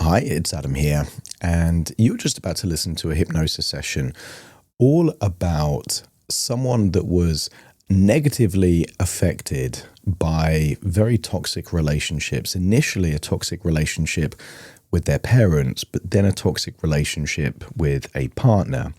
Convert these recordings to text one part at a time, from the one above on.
Hi, it's Adam here, and you're just about to listen to a hypnosis session all about someone that was negatively affected by very toxic relationships. Initially, a toxic relationship with their parents, but then a toxic relationship with a partner.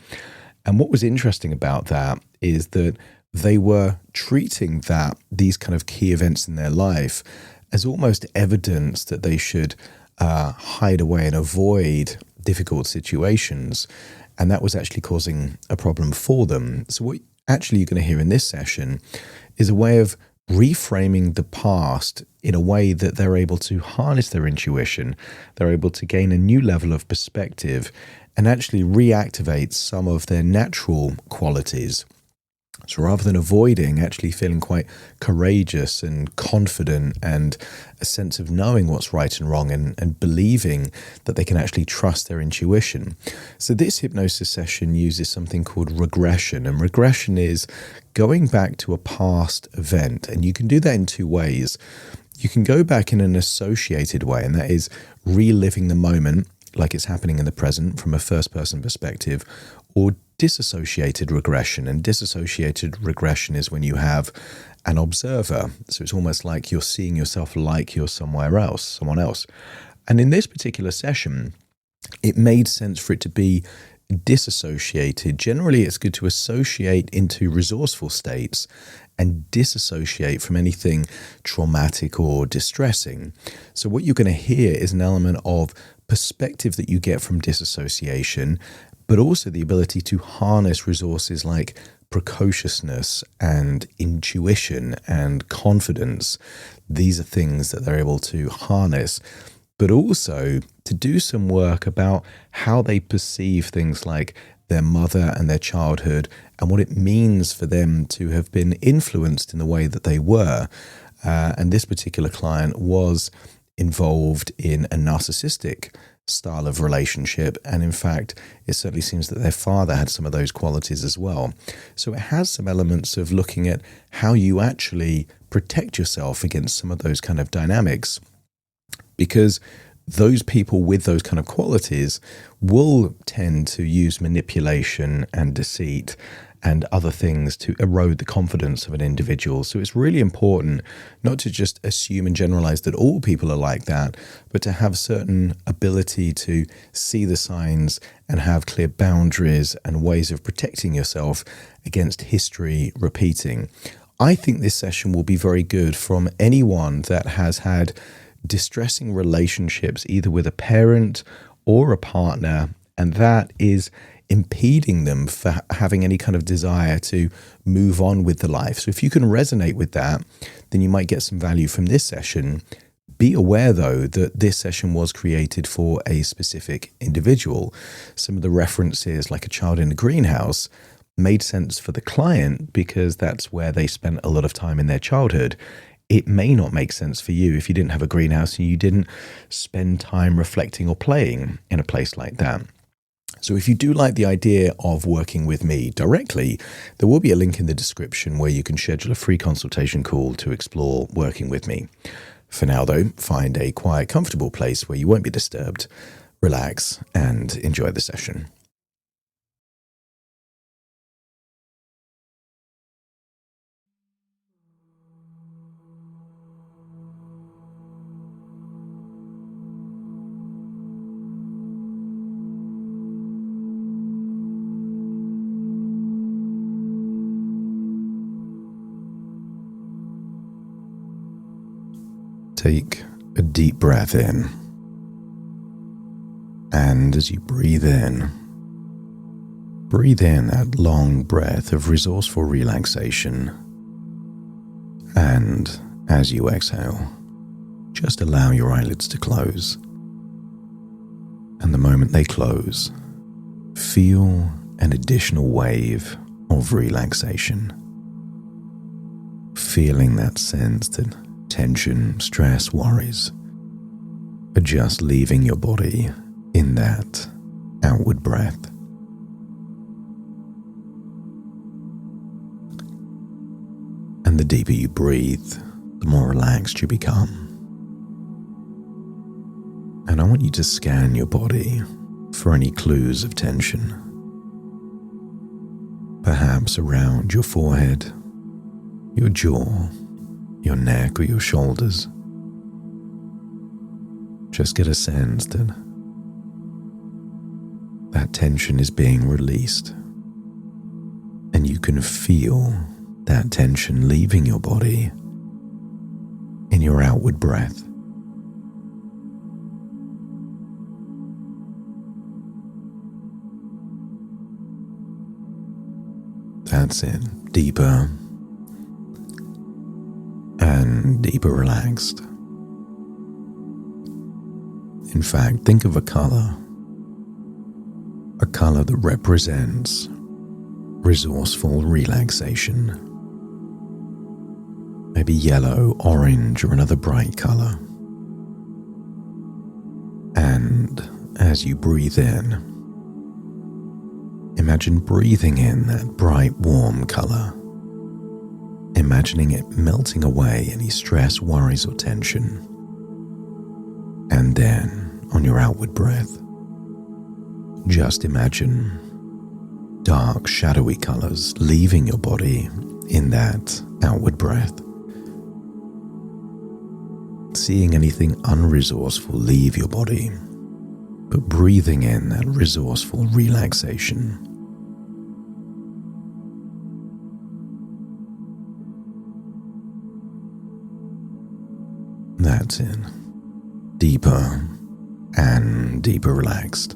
And what was interesting about that is that they were treating these kind of key events in their life as almost evidence that they should hide away and avoid difficult situations. And that was actually causing a problem for them. So what actually you're going to hear in this session is a way of reframing the past in a way that they're able to harness their intuition. They're able to gain a new level of perspective and actually reactivate some of their natural qualities. So rather than avoiding, actually feeling quite courageous and confident and a sense of knowing what's right and wrong and believing that they can actually trust their intuition. So this hypnosis session uses something called regression. And regression is going back to a past event. And you can do that in two ways. You can go back in an associated way, and that is reliving the moment like it's happening in the present from a first-person perspective, or disassociated regression. And disassociated regression is when you have an observer. So it's almost like you're seeing yourself like you're somewhere else, someone else. And in this particular session, it made sense for it to be disassociated. Generally, it's good to associate into resourceful states and disassociate from anything traumatic or distressing. So what you're going to hear is an element of perspective that you get from disassociation, but also the ability to harness resources like preciousness and intuition and confidence. These are things that they're able to harness, but also to do some work about how they perceive things like their mother and their childhood and what it means for them to have been influenced in the way that they were. And this particular client was involved in a narcissistic style of relationship. And in fact, it certainly seems that their father had some of those qualities as well. So it has some elements of looking at how you actually protect yourself against some of those kind of dynamics, because those people with those kind of qualities will tend to use manipulation and deceit and other things to erode the confidence of an individual. So it's really important not to just assume and generalize that all people are like that, but to have certain ability to see the signs and have clear boundaries and ways of protecting yourself against history repeating. I think this session will be very good from anyone that has had distressing relationships, either with a parent or a partner, and that is impeding them for having any kind of desire to move on with the life. So if you can resonate with that, then you might get some value from this session. Be aware, though, that this session was created for a specific individual. Some of the references, like a child in a greenhouse, made sense for the client because that's where they spent a lot of time in their childhood. It may not make sense for you if you didn't have a greenhouse and you didn't spend time reflecting or playing in a place like that. So if you do like the idea of working with me directly, there will be a link in the description where you can schedule a free consultation call to explore working with me. For now, though, find a quiet, comfortable place where you won't be disturbed, relax, and enjoy the session. Take a deep breath in, and as you breathe in that long breath of resourceful relaxation, and as you exhale, just allow your eyelids to close, and the moment they close, feel an additional wave of relaxation, feeling that sense that tension, stress, worries are just leaving your body in that outward breath. And the deeper you breathe, the more relaxed you become. And I want you to scan your body for any clues of tension. Perhaps around your forehead, your jaw, your neck, or your shoulders. Just get a sense that that tension is being released, and you can feel that tension leaving your body in your outward breath. That's it. Deeper and deeper relaxed. In fact, think of a color that represents resourceful relaxation. Maybe yellow, orange, or another bright color. And as you breathe in, imagine breathing in that bright, warm color, imagining it melting away any stress, worries, or tension. And then, on your outward breath, just imagine dark, shadowy colors leaving your body in that outward breath. Seeing anything unresourceful leave your body, but breathing in that resourceful relaxation. That's it. Deeper and deeper relaxed.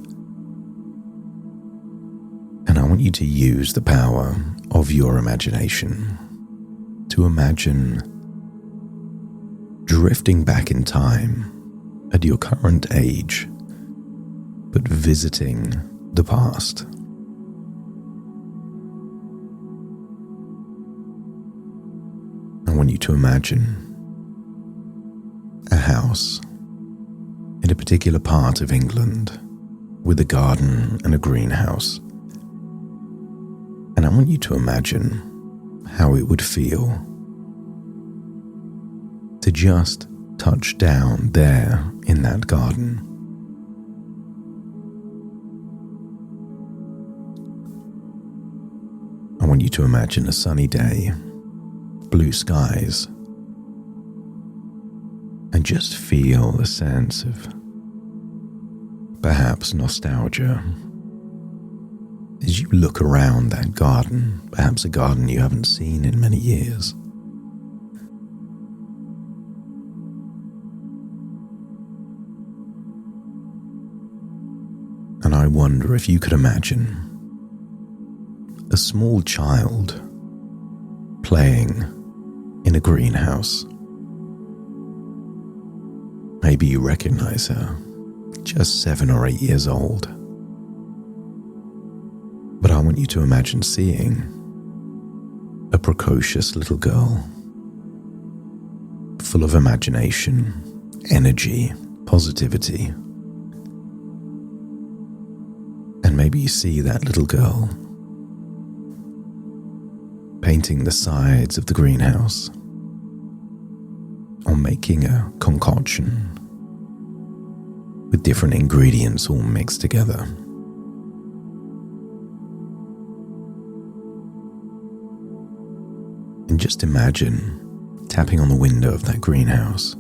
And I want you to use the power of your imagination to imagine drifting back in time at your current age, but visiting the past. I want you to imagine a house in a particular part of England with a garden and a greenhouse. And I want you to imagine how it would feel to just touch down there in that garden. I want you to imagine a sunny day, blue skies, and just feel a sense of perhaps nostalgia as you look around that garden, perhaps a garden you haven't seen in many years. And I wonder if you could imagine a small child playing in a greenhouse. Maybe you recognize her, just 7 or 8 years old. But I want you to imagine seeing a precocious little girl, full of imagination, energy, positivity. And maybe you see that little girl painting the sides of the greenhouse, or making a concoction with different ingredients all mixed together. And just imagine tapping on the window of that greenhouse,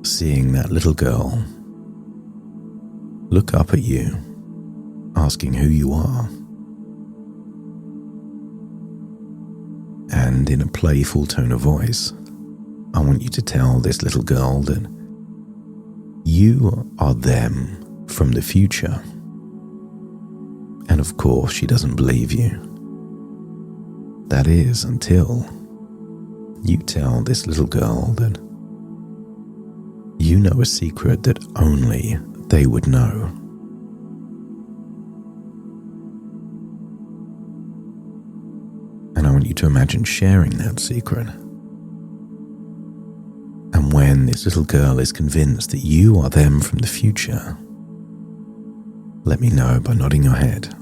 seeing that little girl look up at you, asking who you are. And in a playful tone of voice, I want you to tell this little girl that you are them from the future. And of course, she doesn't believe you. That is until you tell this little girl that you know a secret that only they would know. And I want you to imagine sharing that secret. And when this little girl is convinced that you are them from the future, let me know by nodding your head.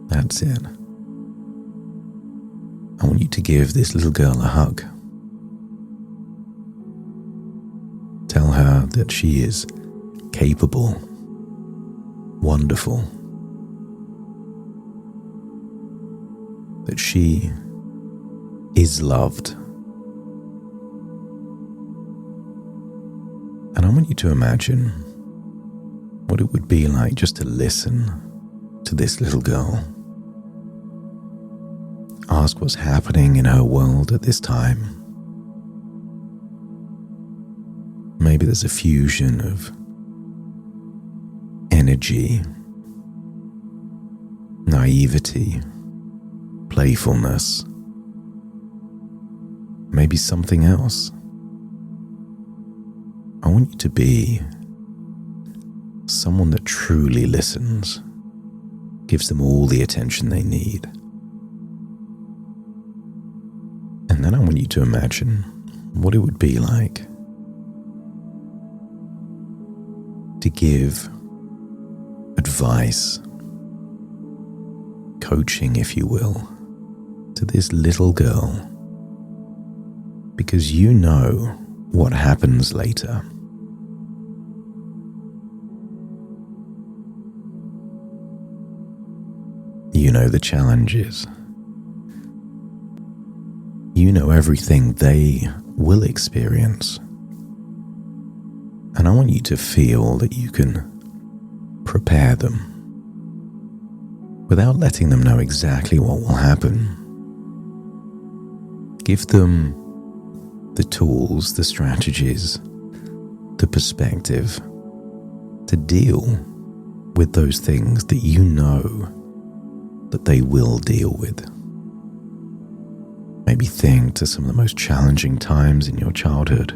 That's it. I want you to give this little girl a hug. that she is capable, wonderful, that she is loved. And I want you to imagine what it would be like just to listen to this little girl. Ask what's happening in her world at this time. Maybe there's a fusion of energy, naivety, playfulness, maybe something else. I want you to be someone that truly listens, gives them all the attention they need. And then I want you to imagine what it would be like to give advice, coaching, if you will, to this little girl, because you know what happens later. You know the challenges. You know everything they will experience. And I want you to feel that you can prepare them without letting them know exactly what will happen. Give them the tools, the strategies, the perspective to deal with those things that you know that they will deal with. Maybe think to some of the most challenging times in your childhood,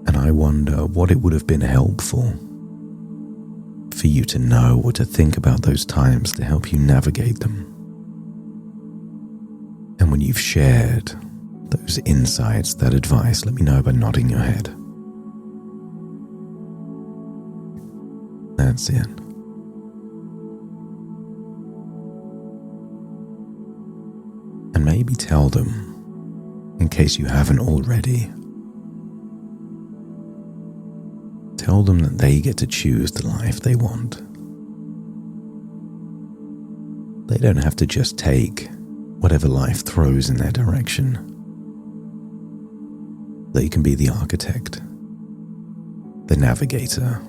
and I wonder what it would have been helpful for you to know or to think about those times to help you navigate them. And when you've shared those insights, that advice, let me know by nodding your head. That's it. And maybe tell them, in case you haven't already, tell them that they get to choose the life they want. They don't have to just take whatever life throws in their direction. They can be the architect, the navigator,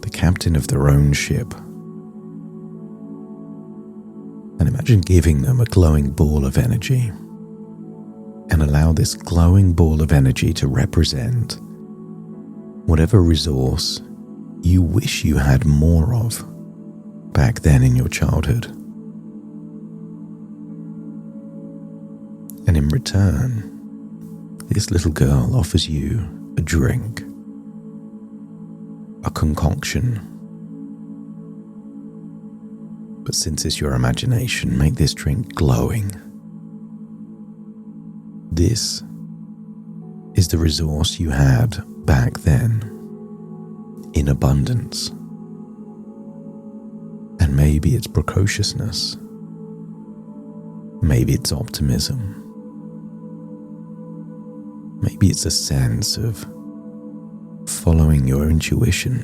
the captain of their own ship. And imagine giving them a glowing ball of energy, and allow this glowing ball of energy to represent whatever resource you wish you had more of back then in your childhood. And in return, this little girl offers you a drink, a concoction. But since it's your imagination, make this drink glowing. This is the resource you had back then, in abundance. And maybe it's preciousness. Maybe it's optimism. Maybe it's a sense of following your intuition.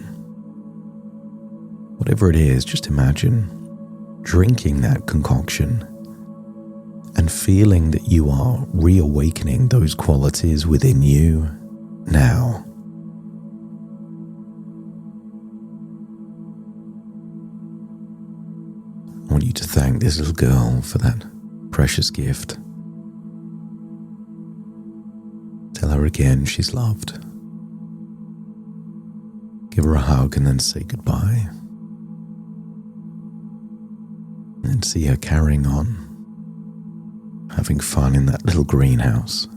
Whatever it is, just imagine drinking that concoction and feeling that you are reawakening those qualities within you now. I want you to thank this little girl for that precious gift. Tell her again she's loved. Give her a hug and then say goodbye. And see her carrying on, having fun in that little greenhouse.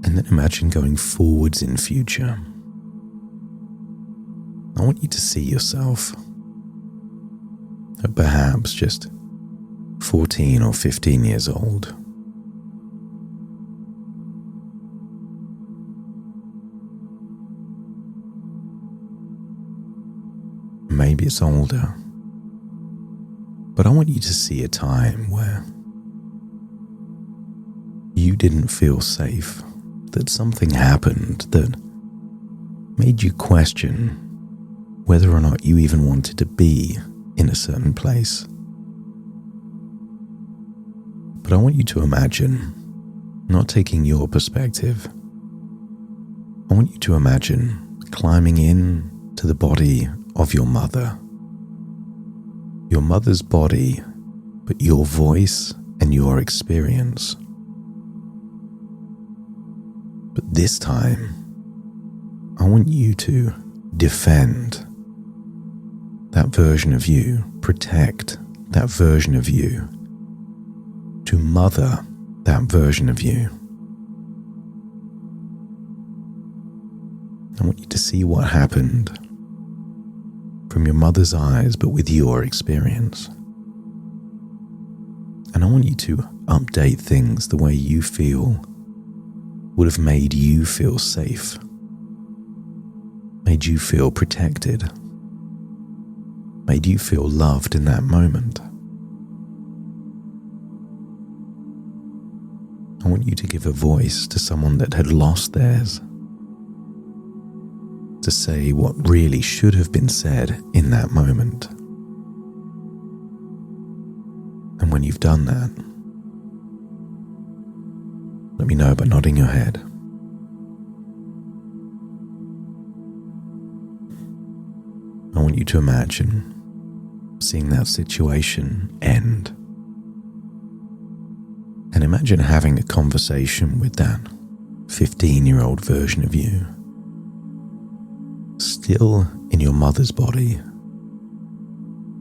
And then imagine going forwards in future. I want you to see yourself at perhaps just 14 or 15 years old. Maybe it's older. But I want you to see a time where you didn't feel safe that something happened that made you question whether or not you even wanted to be in a certain place. But I want you to imagine, not taking your perspective, I want you to imagine climbing in to the body of your mother. Your mother's body, but your voice and your experience. But this time, I want you to defend that version of you, protect that version of you, to mother that version of you. I want you to see what happened from your mother's eyes, but with your experience. And I want you to update things the way you feel would have made you feel safe, made you feel protected, made you feel loved in that moment. I want you to give a voice to someone that had lost theirs, to say what really should have been said in that moment. And when you've done that, let me know by nodding your head. I want you to imagine seeing that situation end. And imagine having a conversation with that 15-year-old version of you, still in your mother's body,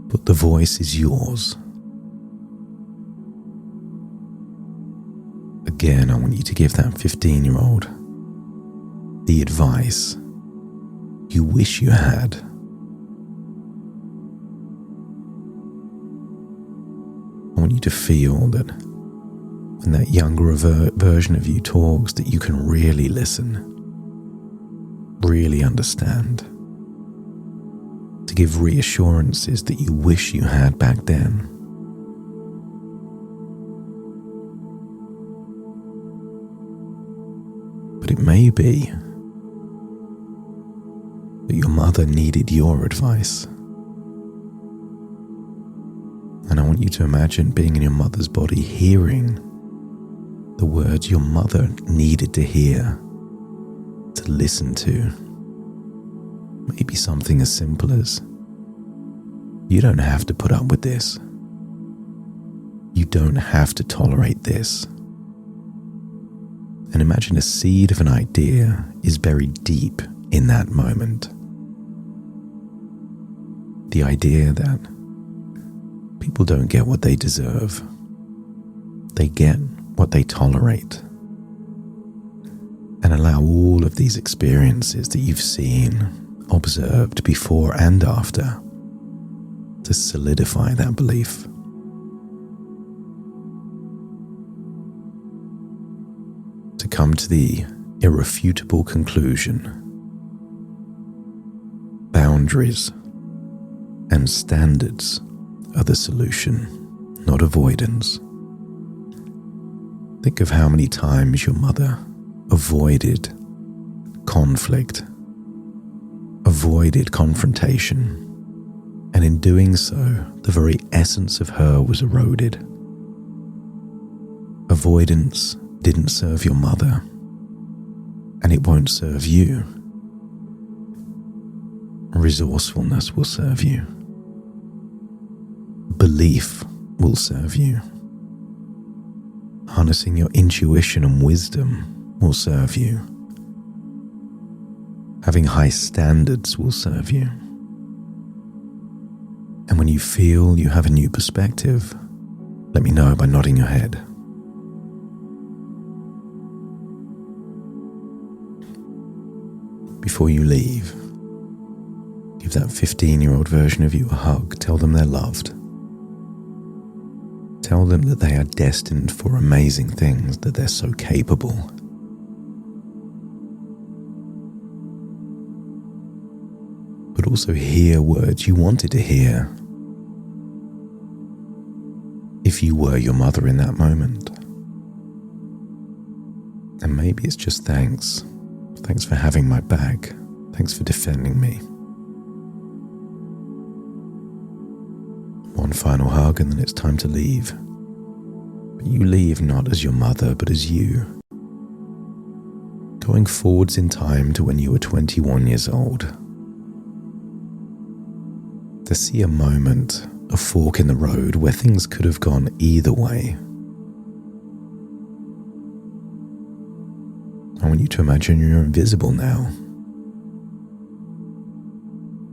but the voice is yours. Again, I want you to give that 15-year-old the advice you wish you had. I want you to feel that when that younger version of you talks, that you can really listen, really understand, to give reassurances that you wish you had back then. But it may be that your mother needed your advice. And I want you to imagine being in your mother's body, hearing the words your mother needed to hear, to listen to. Maybe something as simple as, you don't have to put up with this. You don't have to tolerate this. And imagine a seed of an idea is buried deep in that moment. The idea that people don't get what they deserve. They get what they tolerate. And allow all of these experiences that you've seen, observed before and after, to solidify that belief. To come to the irrefutable conclusion: boundaries and standards are the solution, not avoidance. Think of how many times your mother avoided conflict, avoided confrontation, and in doing so, the very essence of her was eroded. Avoidance didn't serve your mother, and it won't serve you. Resourcefulness will serve you. Belief will serve you. Harnessing your intuition and wisdom will serve you. Having high standards will serve you. And when you feel you have a new perspective, let me know by nodding your head. Before you leave, give that 15-year-old version of you a hug. Tell them they're loved. Tell them that they are destined for amazing things, that they're so capable. But also hear words you wanted to hear if you were your mother in that moment. And maybe it's just thanks. Thanks for having my back. Thanks for defending me. One final hug and then it's time to leave. But you leave not as your mother, but as you. Going forwards in time to when you were 21 years old. To see a moment, a fork in the road where things could have gone either way. I want you to imagine you're invisible now.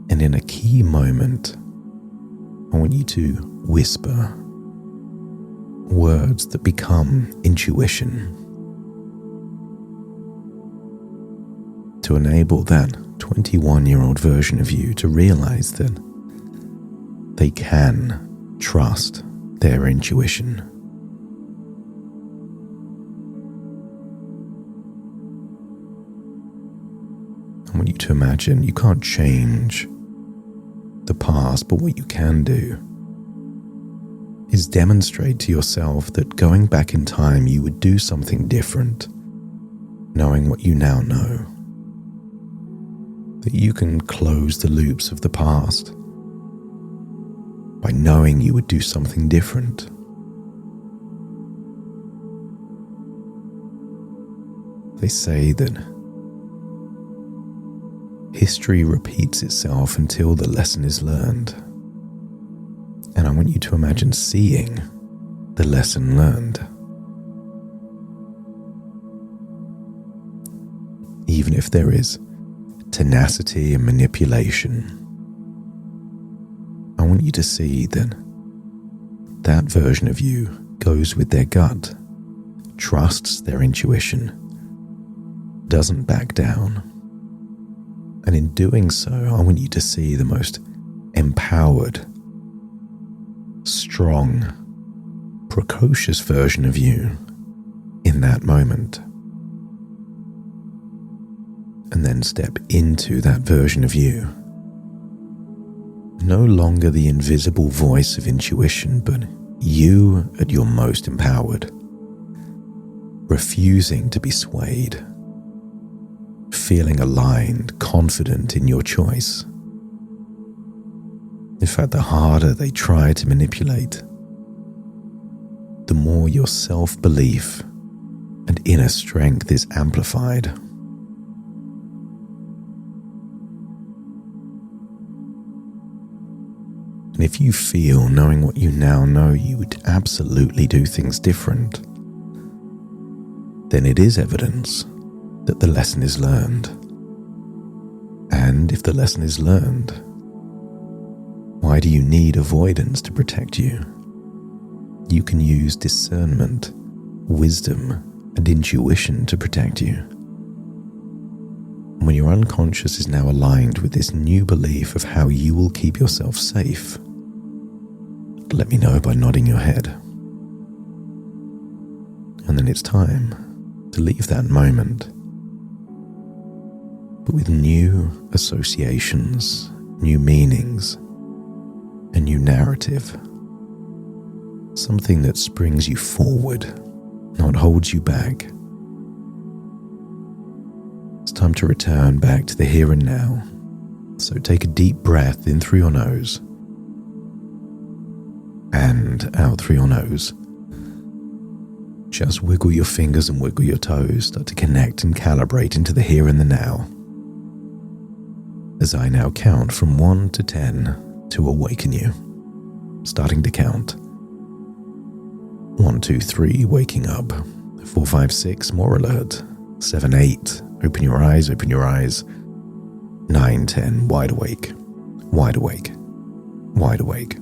And in a key moment, I want you to whisper words that become intuition to enable that 21-year-old version of you to realize that they can trust their intuition. I want you to imagine you can't change the past, but what you can do is demonstrate to yourself that going back in time you would do something different, knowing what you now know. That you can close the loops of the past by knowing you would do something different. They say that history repeats itself until the lesson is learned. And I want you to imagine seeing the lesson learned. Even if there is tenacity and manipulation, I want you to see that that version of you goes with their gut, trusts their intuition, doesn't back down. And in doing so, I want you to see the most empowered, strong, precocious version of you in that moment. And then step into that version of you. No longer the invisible voice of intuition, but you at your most empowered, refusing to be swayed, feeling aligned, confident in your choice. In fact, the harder they try to manipulate, the more your self-belief and inner strength is amplified. And if you feel, knowing what you now know, you would absolutely do things different, then it is evidence that the lesson is learned. And if the lesson is learned, why do you need avoidance to protect you? You can use discernment, wisdom, and intuition to protect you. When your unconscious is now aligned with this new belief of how you will keep yourself safe, let me know by nodding your head. And then it's time to leave that moment, but with new associations, new meanings, a new narrative. Something that springs you forward, not holds you back. It's time to return back to the here and now. So take a deep breath in through your nose and out through your nose. Just wiggle your fingers and wiggle your toes. Start to connect and calibrate into the here and the now. As I now count from 1 to 10 to awaken you. Starting to count. 1, 2, 3, waking up. 4, 5, 6, more alert. 7, 8, open your eyes, open your eyes. 9, 10, wide awake, wide awake, wide awake.